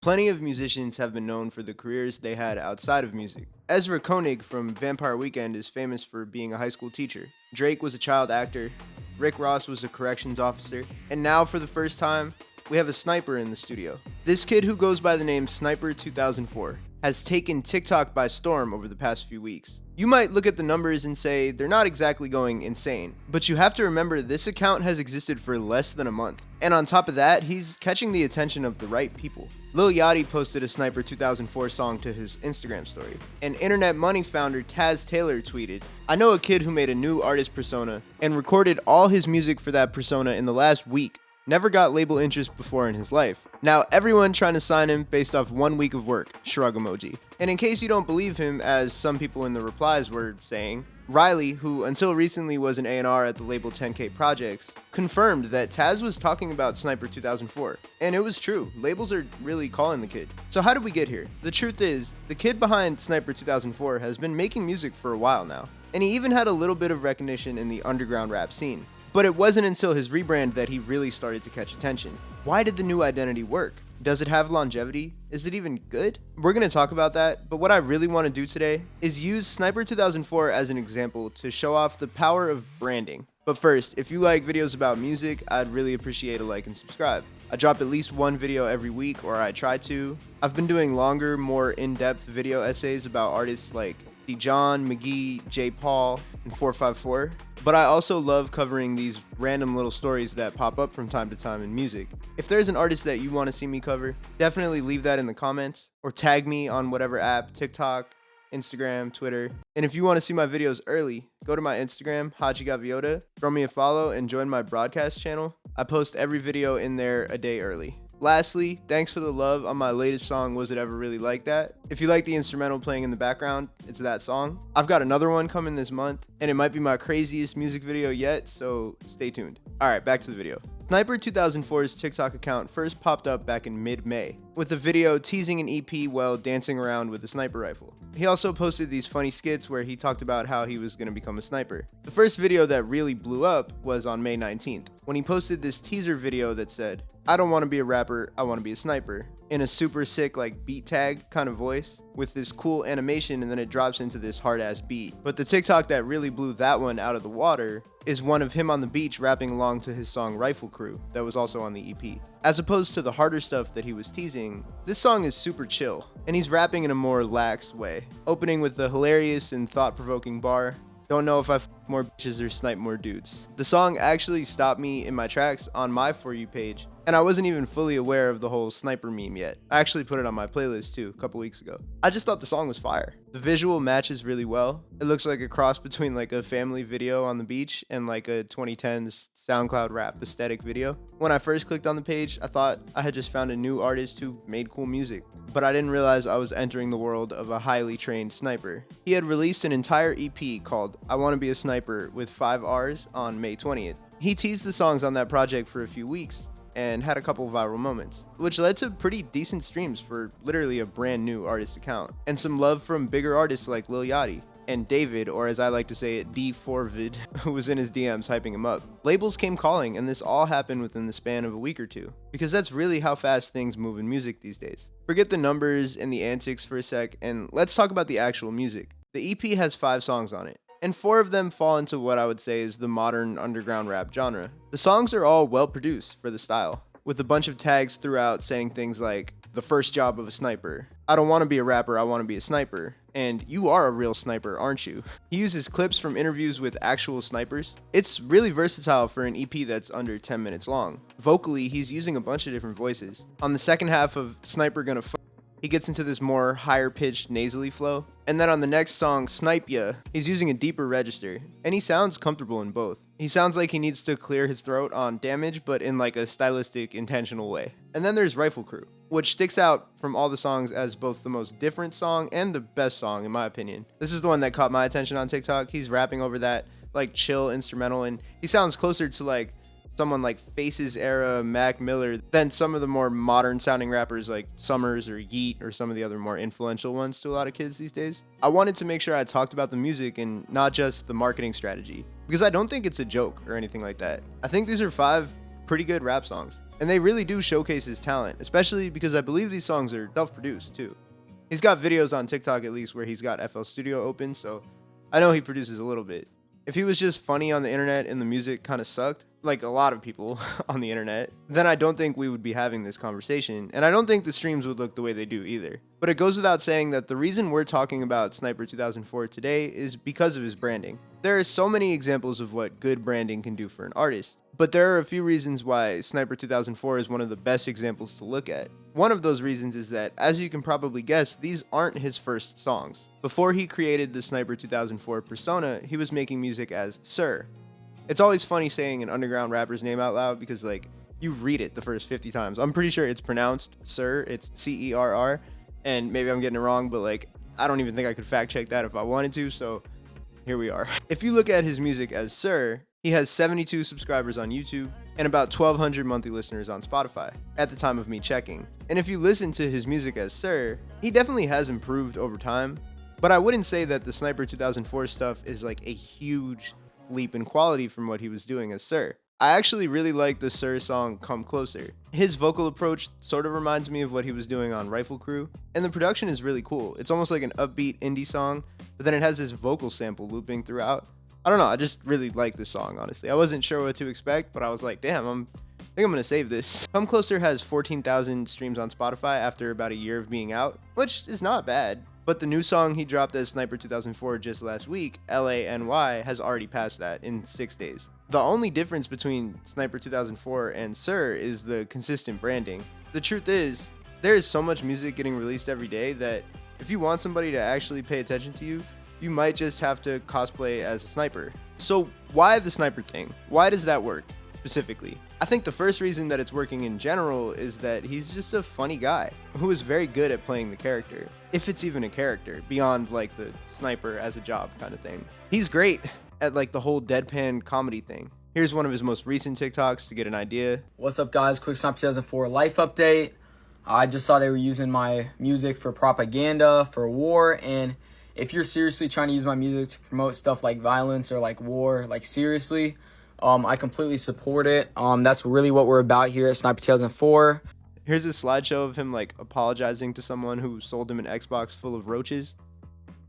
Plenty of musicians have been known for the careers they had outside of music. Ezra Koenig from Vampire Weekend is famous for being a high school teacher. Drake was a child actor. Rick Ross was a corrections officer. And now, for the first time, we have a sniper in the studio. This kid, who goes by the name sniper2004, has taken TikTok by storm over the past few weeks. You might look at the numbers and say they're not exactly going insane, but you have to remember this account has existed for less than a month. And on top of that, he's catching the attention of the right people. Lil Yachty posted a Sniper2004 song to his Instagram story. And Internet Money founder Taz Taylor tweeted, "I know a kid who made a new artist persona and recorded all his music for that persona in the last week. Never got label interest before in his life. Now everyone trying to sign him based off 1 week of work, shrug emoji." And in case you don't believe him, as some people in the replies were saying, Riley, who until recently was an A&R at the label 10K Projects, confirmed that Taz was talking about Sniper2004. And it was true, labels are really calling the kid. So how did we get here? The truth is, the kid behind Sniper2004 has been making music for a while now. And he even had a little bit of recognition in the underground rap scene. But it wasn't until his rebrand that he really started to catch attention. Why did the new identity work? Does it have longevity? Is it even good? We're going to talk about that, but what I really want to do today is use Sniper2004 as an example to show off the power of branding. But first, if you like videos about music, I'd really appreciate a like and subscribe. I drop at least one video every week, or I try to. I've been doing longer, more in-depth video essays about artists like John, McGee, J. Paul, and 454. But I also love covering these random little stories that pop up from time to time in music. If there's an artist that you want to see me cover, definitely leave that in the comments or tag me on whatever app, TikTok, Instagram, Twitter. And if you want to see my videos early, go to my Instagram, HADJI, throw me a follow and join my broadcast channel. I post every video in there a day early. Lastly, thanks for the love on my latest song, Was It Ever Really Like That? If you like the instrumental playing in the background, it's that song. I've got another one coming this month, and it might be my craziest music video yet, so stay tuned. Alright, back to the video. Sniper2004's TikTok account first popped up back in mid-May, with a video teasing an EP while dancing around with a sniper rifle. He also posted these funny skits where he talked about how he was going to become a sniper. The first video that really blew up was on May 19th, when he posted this teaser video that said, "I don't want to be a rapper, I want to be a sniper," in a super sick like beat tag kind of voice with this cool animation, and then it drops into this hard ass beat. But the TikTok that really blew that one out of the water is one of him on the beach rapping along to his song Rifle Crew that was also on the EP. As opposed to the harder stuff that he was teasing, this song is super chill, and he's rapping in a more laxed way, opening with the hilarious and thought-provoking bar, "Don't know if I f more bitches or snipe more dudes." The song actually stopped me in my tracks on my For You page, and I wasn't even fully aware of the whole sniper meme yet. I actually put it on my playlist too, a couple weeks ago. I just thought the song was fire. The visual matches really well. It looks like a cross between like a family video on the beach and like a 2010s SoundCloud rap aesthetic video. When I first clicked on the page, I thought I had just found a new artist who made cool music, but I didn't realize I was entering the world of a highly trained sniper. He had released an entire EP called I Want to Be a Sniper with 5 R's on May 20th. He teased the songs on that project for a few weeks and had a couple viral moments, which led to pretty decent streams for literally a brand new artist account, and some love from bigger artists like Lil Yachty and David, or as I like to say it, D4vid, who was in his DMs hyping him up. Labels came calling, and this all happened within the span of a week or two, because that's really how fast things move in music these days. Forget the numbers and the antics for a sec, and let's talk about the actual music. The EP has 5 songs on it, and 4 of them fall into what I would say is the modern underground rap genre. The songs are all well produced for the style, with a bunch of tags throughout saying things like, "The first job of a sniper," "I don't want to be a rapper, I want to be a sniper," and "You are a real sniper, aren't you?" He uses clips from interviews with actual snipers. It's really versatile for an EP that's under 10 minutes long. Vocally, he's using a bunch of different voices. On the second half of Sniper Gonna F***, he gets into this more higher-pitched nasally flow. And then on the next song, Snipe Ya, he's using a deeper register, and he sounds comfortable in both. He sounds like he needs to clear his throat on Damage, but in like a stylistic, intentional way. And then there's Rifle Crew, which sticks out from all the songs as both the most different song and the best song, in my opinion. This is the one that caught my attention on TikTok. He's rapping over that like chill instrumental, and he sounds closer to like someone like Faces era Mac Miller than some of the more modern sounding rappers like Summers or Yeet or some of the other more influential ones to a lot of kids these days. I wanted to make sure I talked about the music and not just the marketing strategy, because I don't think it's a joke or anything like that. I think these are 5 pretty good rap songs. and they really do showcase his talent, especially because I believe these songs are self-produced too. He's got videos on TikTok at least where he's got FL Studio open, so I know he produces a little bit. If he was just funny on the internet and the music kind of sucked, like a lot of people on the internet, then I don't think we would be having this conversation, and I don't think the streams would look the way they do either. But it goes without saying that the reason we're talking about Sniper2004 today is because of his branding. There are so many examples of what good branding can do for an artist, but there are a few reasons why Sniper2004 is one of the best examples to look at. One of those reasons is that, as you can probably guess, these aren't his first songs. Before he created the Sniper2004 persona, he was making music as Sir. It's always funny saying an underground rapper's name out loud because, like, you read it the first 50 times. I'm pretty sure it's pronounced Sir, it's Cerr, and maybe I'm getting it wrong, but, like, I don't even think I could fact check that if I wanted to, so here we are. If you look at his music as Sir, he has 72 subscribers on YouTube and about 1,200 monthly listeners on Spotify at the time of me checking. And if you listen to his music as Sir, he definitely has improved over time, but I wouldn't say that the Sniper2004 stuff is like a huge leap in quality from what he was doing as Sir. I actually really like the Sir song Come Closer. His vocal approach sort of reminds me of what he was doing on Rifle Crew, and the production is really cool. It's almost like an upbeat indie song, but then it has this vocal sample looping throughout. I don't know, I just really like this song, honestly. I wasn't sure what to expect, but I was like, damn, I think I'm gonna save this. Come Closer has 14,000 streams on Spotify after about a year of being out, which is not bad. But the new song he dropped as Sniper2004 just last week, LANY, has already passed that in 6 days. The only difference between Sniper2004 and Sir is the consistent branding. The truth is, there is so much music getting released every day that if you want somebody to actually pay attention to you, you might just have to cosplay as a sniper. So why the sniper thing? Why does that work specifically? I think the first reason that it's working in general is that he's just a funny guy who is very good at playing the character, if it's even a character, beyond like the sniper as a job kind of thing. He's great at like the whole deadpan comedy thing. Here's one of his most recent TikToks to get an idea. What's up, guys? Quick Sniper2004 life update. I just saw they were using my music for propaganda, for war, and if you're seriously trying to use my music to promote stuff like violence or like war, like seriously, I completely support it. That's really what we're about here at Sniper2004. Here's a slideshow of him like apologizing to someone who sold him an Xbox full of roaches.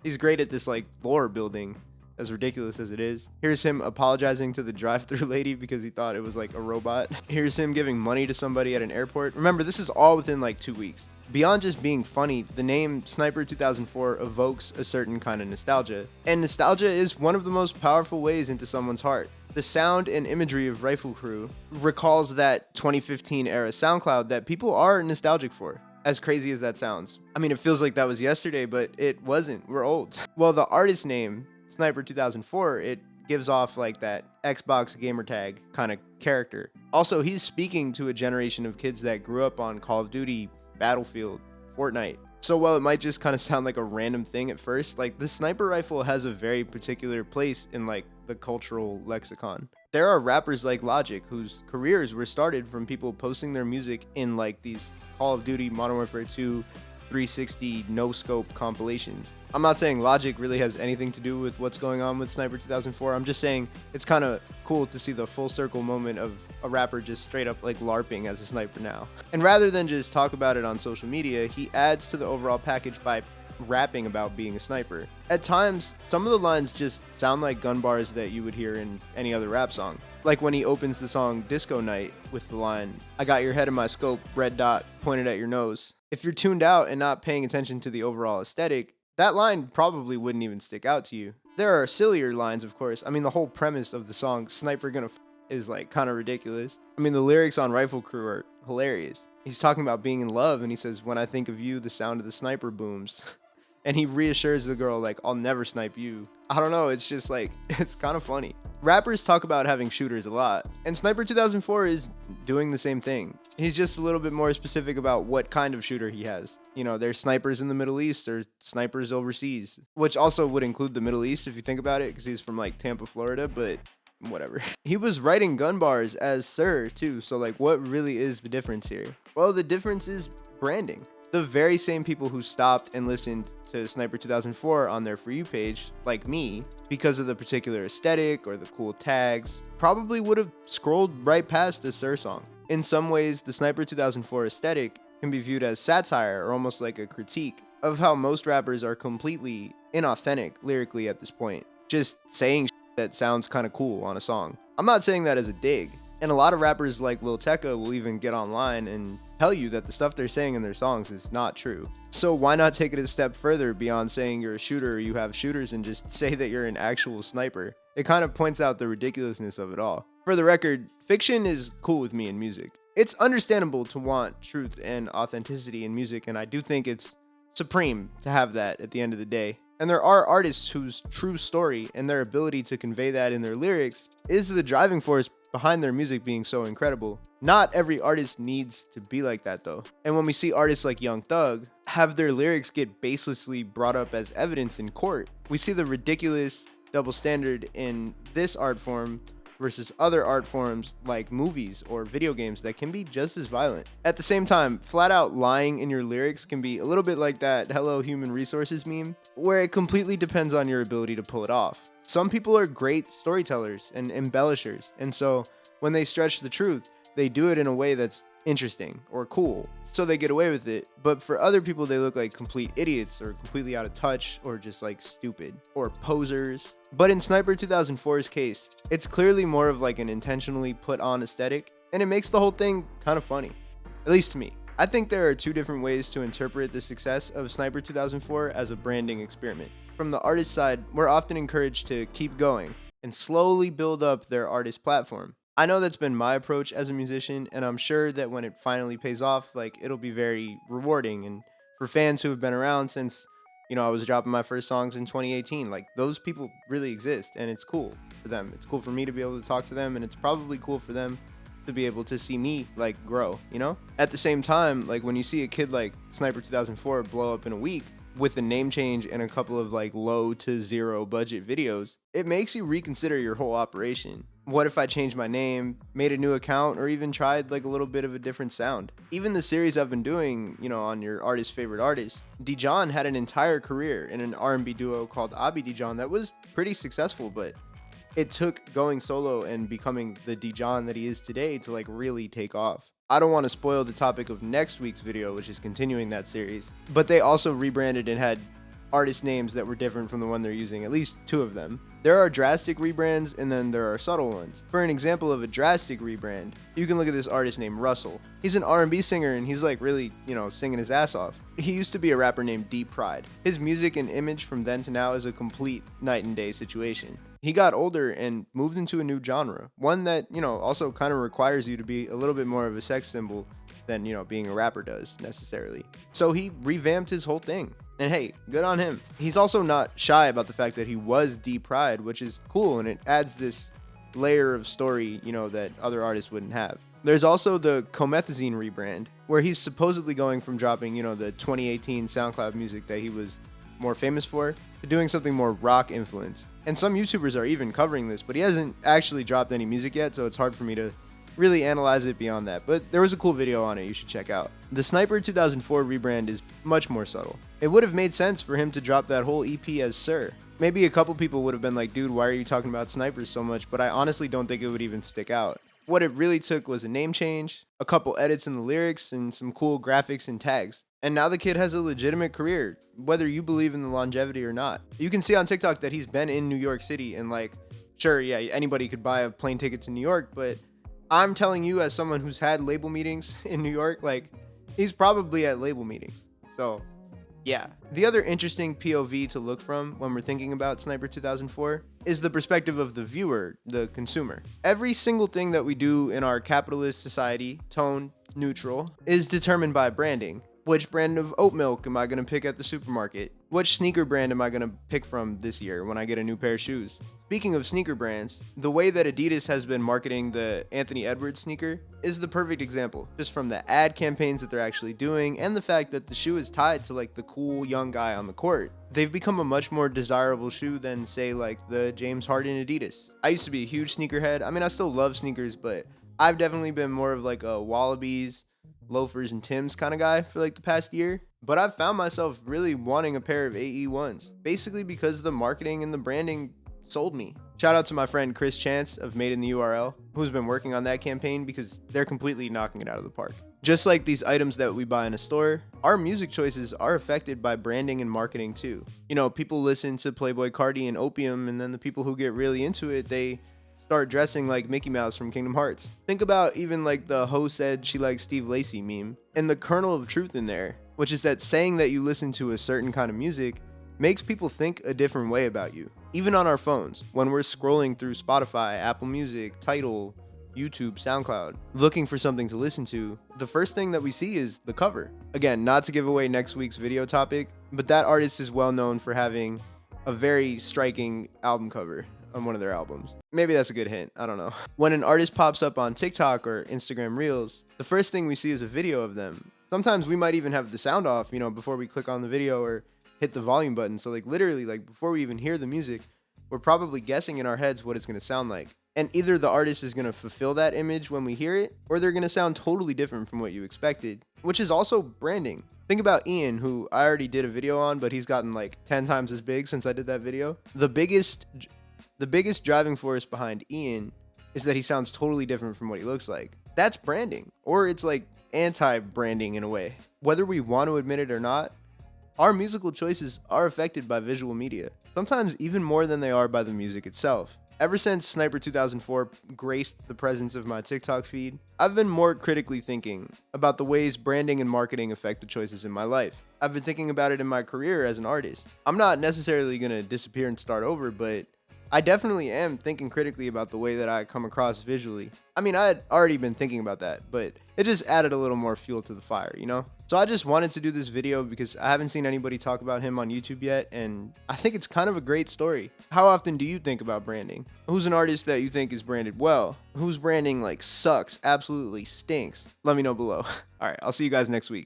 He's great at this like lore building, as ridiculous as it is. Here's him apologizing to the drive-thru lady because he thought it was like a robot. Here's him giving money to somebody at an airport. Remember, this is all within like 2 weeks. Beyond just being funny, the name Sniper2004 evokes a certain kind of nostalgia. And nostalgia is one of the most powerful ways into someone's heart. The sound and imagery of Rifle Crew recalls that 2015 era SoundCloud that people are nostalgic for. As crazy as that sounds. I mean, it feels like that was yesterday, but it wasn't. We're old. Well, the artist name, Sniper2004, it gives off like that Xbox gamertag kind of character. Also, he's speaking to a generation of kids that grew up on Call of Duty, Battlefield, Fortnite. So while it might just kind of sound like a random thing at first, like the sniper rifle has a very particular place in like the cultural lexicon. There are rappers like Logic whose careers were started from people posting their music in like these Call of Duty, Modern Warfare 2, 360 no-scope compilations. I'm not saying Logic really has anything to do with what's going on with Sniper2004. I'm just saying it's kind of cool to see the full circle moment of a rapper just straight up like LARPing as a sniper now. And rather than just talk about it on social media, he adds to the overall package by rapping about being a sniper. At times, some of the lines just sound like gun bars that you would hear in any other rap song. Like when he opens the song Disco Night with the line, "I got your head in my scope, red dot pointed at your nose." If you're tuned out and not paying attention to the overall aesthetic, that line probably wouldn't even stick out to you. There are sillier lines, of course. I mean, the whole premise of the song Sniper Gonna is like kind of ridiculous. I mean, the lyrics on Rifle Crew are hilarious. He's talking about being in love and he says, "When I think of you, the sound of the sniper booms." And he reassures the girl like, "I'll never snipe you." I don't know, it's just like, it's kind of funny. Rappers talk about having shooters a lot, and Sniper2004 is doing the same thing. He's just a little bit more specific about what kind of shooter he has. You know, there's snipers in the Middle East, there's snipers overseas, which also would include the Middle East if you think about it, because he's from like Tampa, Florida, but whatever. He was writing gun bars as Sir too, so like what really is the difference here? Well, the difference is branding. The very same people who stopped and listened to Sniper2004 on their For You page, like me, because of the particular aesthetic or the cool tags, probably would have scrolled right past the Sir song. In some ways, the Sniper 2004 aesthetic can be viewed as satire or almost like a critique of how most rappers are completely inauthentic lyrically at this point, just saying that sounds kind of cool on a song. I'm not saying that as a dig, and a lot of rappers like Lil Tecca will even get online and tell you that the stuff they're saying in their songs is not true. So why not take it a step further beyond saying you're a shooter or you have shooters and just say that you're an actual sniper? It kind of points out the ridiculousness of it all. For the record, fiction is cool with me in music. It's understandable to want truth and authenticity in music, and I do think it's supreme to have that at the end of the day. And there are artists whose true story and their ability to convey that in their lyrics is the driving force behind their music being so incredible. Not every artist needs to be like that though. And when we see artists like Young Thug have their lyrics get baselessly brought up as evidence in court, we see the ridiculous double standard in this art form versus other art forms like movies or video games that can be just as violent. At the same time, flat out lying in your lyrics can be a little bit like that "Hello Human Resources" meme, where it completely depends on your ability to pull it off. Some people are great storytellers and embellishers, and so when they stretch the truth, they do it in a way that's interesting or cool, so they get away with it. But for other people, they look like complete idiots or completely out of touch or just like stupid or posers. But in Sniper 2004's case, it's clearly more of like an intentionally put on aesthetic, and it makes the whole thing kind of funny, at least to me. I think there are two different ways to interpret the success of Sniper 2004 as a branding experiment. From the artist side, we're often encouraged to keep going and slowly build up their artist platform. I know that's been my approach as a musician, and I'm sure that when it finally pays off, like, it'll be very rewarding. And for fans who have been around since, I was dropping my first songs in 2018, like, those people really exist, and it's cool for them. It's cool for me to be able to talk to them, and it's probably cool for them to be able to see me, like, grow, At the same time, like, when you see a kid like Sniper 2004 blow up in a week with a name change and a couple of, like, low to zero budget videos, it makes you reconsider your whole operation. What if I changed my name, made a new account, or even tried like a little bit of a different sound? Even the series I've been doing, on your artist's favorite artist, Dijon had an entire career in an R&B duo called Abi Dijon that was pretty successful, but it took going solo and becoming the Dijon that he is today to like really take off. I don't want to spoil the topic of next week's video, which is continuing that series, but they also rebranded and had artist names that were different from the one they're using, at least two of them. There are drastic rebrands and then there are subtle ones. For an example of a drastic rebrand, you can look at this artist named Russell. He's an R&B singer and he's like really, singing his ass off. He used to be a rapper named Deep Pride. His music and image from then to now is a complete night and day situation. He got older and moved into a new genre, one that, also kind of requires you to be a little bit more of a sex symbol than, being a rapper does necessarily. So he revamped his whole thing. And hey, good on him. He's also not shy about the fact that he was Deep Pride, which is cool, and it adds this layer of story, that other artists wouldn't have. There's also the Comethazine rebrand, where he's supposedly going from dropping, the 2018 SoundCloud music that he was more famous for, to doing something more rock influenced. And some YouTubers are even covering this, but he hasn't actually dropped any music yet, so it's hard for me to really analyze it beyond that, but there was a cool video on it you should check out. The Sniper 2004 rebrand is much more subtle. It would have made sense for him to drop that whole EP as Sir. Maybe a couple people would have been like, dude, why are you talking about snipers so much? But I honestly don't think it would even stick out. What it really took was a name change, a couple edits in the lyrics, and some cool graphics and tags. And now the kid has a legitimate career, whether you believe in the longevity or not. You can see on TikTok that he's been in New York City, and like, sure, yeah, anybody could buy a plane ticket to New York, but I'm telling you, as someone who's had label meetings in New York, like, he's probably at label meetings. So, yeah. The other interesting POV to look from when we're thinking about Sniper 2004 is the perspective of the viewer, the consumer. Every single thing that we do in our capitalist society, tone neutral, is determined by branding. Which brand of oat milk am I going to pick at the supermarket? Which sneaker brand am I going to pick from this year when I get a new pair of shoes? Speaking of sneaker brands, the way that Adidas has been marketing the Anthony Edwards sneaker is the perfect example, just from the ad campaigns that they're actually doing and the fact that the shoe is tied to like the cool young guy on the court. They've become a much more desirable shoe than say like the James Harden Adidas. I used to be a huge sneakerhead. I mean, I still love sneakers, but I've definitely been more of like a Wallabies, loafers, and Timbs kind of guy for like the past year. But I've found myself really wanting a pair of AE1s, basically because the marketing and the branding sold me. Shout out to my friend Chris Chance of Made in the URL, who's been working on that campaign because they're completely knocking it out of the park. Just like these items that we buy in a store, our music choices are affected by branding and marketing too. You know, people listen to Playboi Carti and Opium, and then the people who get really into it, they start dressing like Mickey Mouse from Kingdom Hearts. Think about even like the Ho said she likes Steve Lacy meme, and the kernel of truth in there, which is that saying that you listen to a certain kind of music makes people think a different way about you. Even on our phones, when we're scrolling through Spotify, Apple Music, Tidal, YouTube, SoundCloud, looking for something to listen to, the first thing that we see is the cover. Again, not to give away next week's video topic, but that artist is well known for having a very striking album cover on one of their albums. Maybe that's a good hint, I don't know. When an artist pops up on TikTok or Instagram Reels, the first thing we see is a video of them. Sometimes we might even have the sound off, you know, before we click on the video or hit the volume button. So like literally, like before we even hear the music, we're probably guessing in our heads what it's gonna sound like. And either the artist is going to fulfill that image when we hear it, or they're going to sound totally different from what you expected, which is also branding. Think about Ian, who I already did a video on, but he's gotten like 10 times as big since I did that video. The biggest driving force behind Ian is that he sounds totally different from what he looks like. That's branding, or it's like anti-branding in a way. Whether we want to admit it or not, our musical choices are affected by visual media, sometimes even more than they are by the music itself. Ever since sniper2004 graced the presence of my TikTok feed, I've been more critically thinking about the ways branding and marketing affect the choices in my life. I've been thinking about it in my career as an artist. I'm not necessarily going to disappear and start over, but I definitely am thinking critically about the way that I come across visually. I mean, I had already been thinking about that, but it just added a little more fuel to the fire, you know? So I just wanted to do this video because I haven't seen anybody talk about him on YouTube yet, and I think it's kind of a great story. How often do you think about branding? Who's an artist that you think is branded well? Whose branding like sucks, absolutely stinks? Let me know below. All right, I'll see you guys next week.